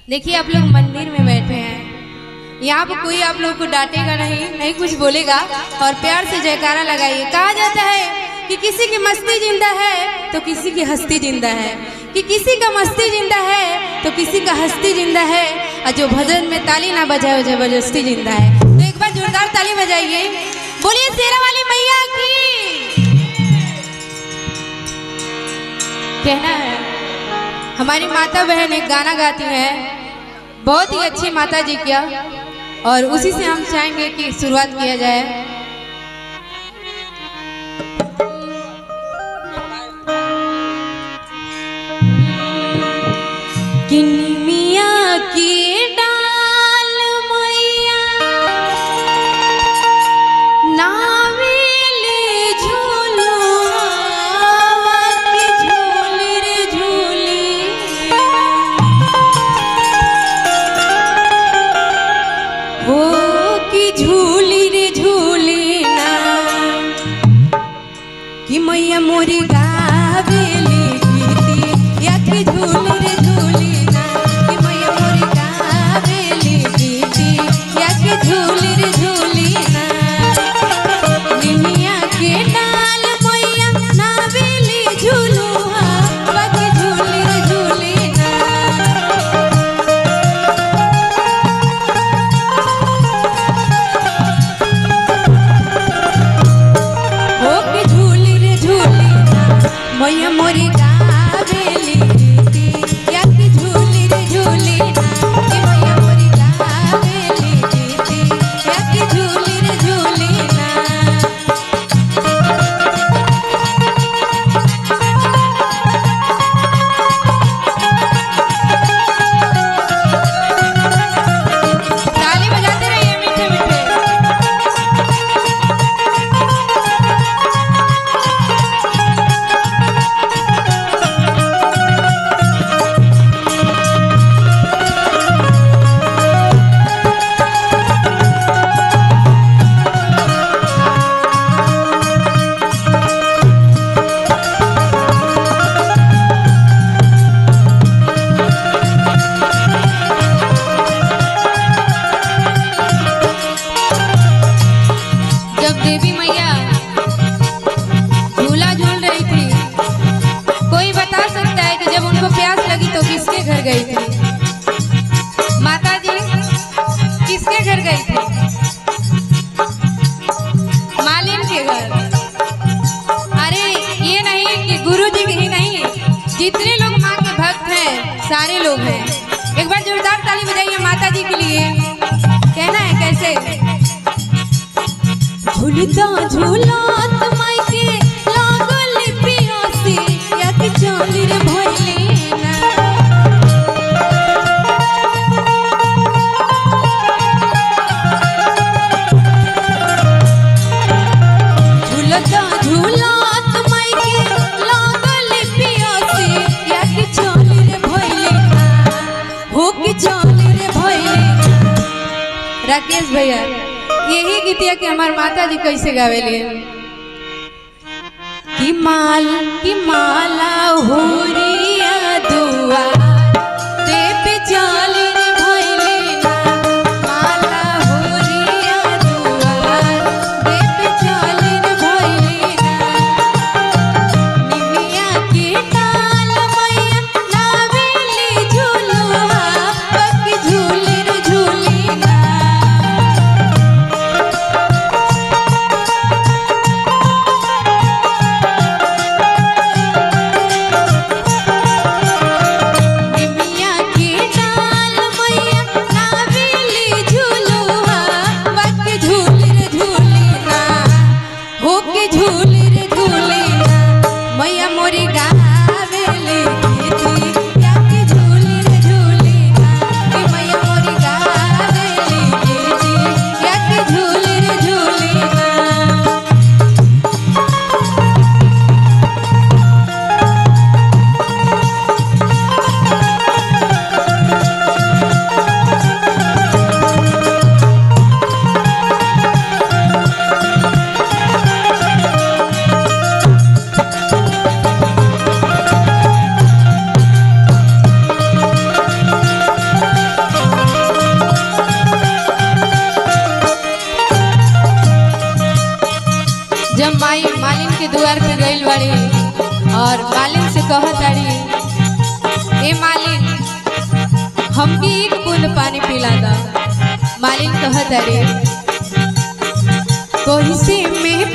देखिए आप लोग मंदिर में बैठे हैं, यहाँ पर कोई आप लोग को डांटेगा नहीं कुछ बोलेगा और प्यार से जयकारा लगाइए। कहा जाता है कि किसी की मस्ती जिंदा है तो किसी की हस्ती जिंदा है, कि किसी का मस्ती जिंदा है तो किसी का हस्ती जिंदा है, और जो भजन में ताली ना बजाए वो जबरदस्ती जिंदा है। तो एक बार जोरदार ताली बजाइए, बोलिए शेरा वाली मैया की। कहना है हमारी माता बहन एक गाना गाती है, बहुत ही अच्छी माता जी क्या, और उसी से हम चाहेंगे कि शुरुआत किया जाए। किनिमिया की डाल मैया नावेले झूलो की झूली रे झूली, हो की झूली रे झूली ना, कि मैया मोरी गावेली गीती या की झूली रे झूली, मैया मोरी गावेली गीती या की झूली रे झूली ना, कि मैया मोरी गावेली गीती या की झूली रे झूली ना। ताली बजाते रहिए मीठे मीठे। जब देवी मैया झूला झूल रही थी, कोई बता सकता है कि जब उनको प्यास लगी तो किसके घर गई थी? माता जी किसके घर गई थी? मालिन के घर। अरे ये नहीं कि गुरु जी ही नहीं, जितने लोग माँ के भक्त हैं सारे लोग हैं। एक बार जोरदार ताली बजाइए माता जी के लिए। कहना है कैसे? झूलता झूलत माई के लागल पियासी या कि चली रे भइली ना, झूलता झूलत माई के लागल पियासी या कि चली रे भइली ना, हो कि चली रे भइली ना। राकेश भैया यही गीतिया के हमार माता जी कैसे गावेली? कि माला होरिया दुआ देव चली रे भइली ना, माला होरिया दुआ देव चली रे भइली ना, निमिया की डाल मैया नावेली झूलुआ पकी झूली रे झूली ना। हमके एक बूंद पानी पिला दा। मालिन कहत अरे कोई से में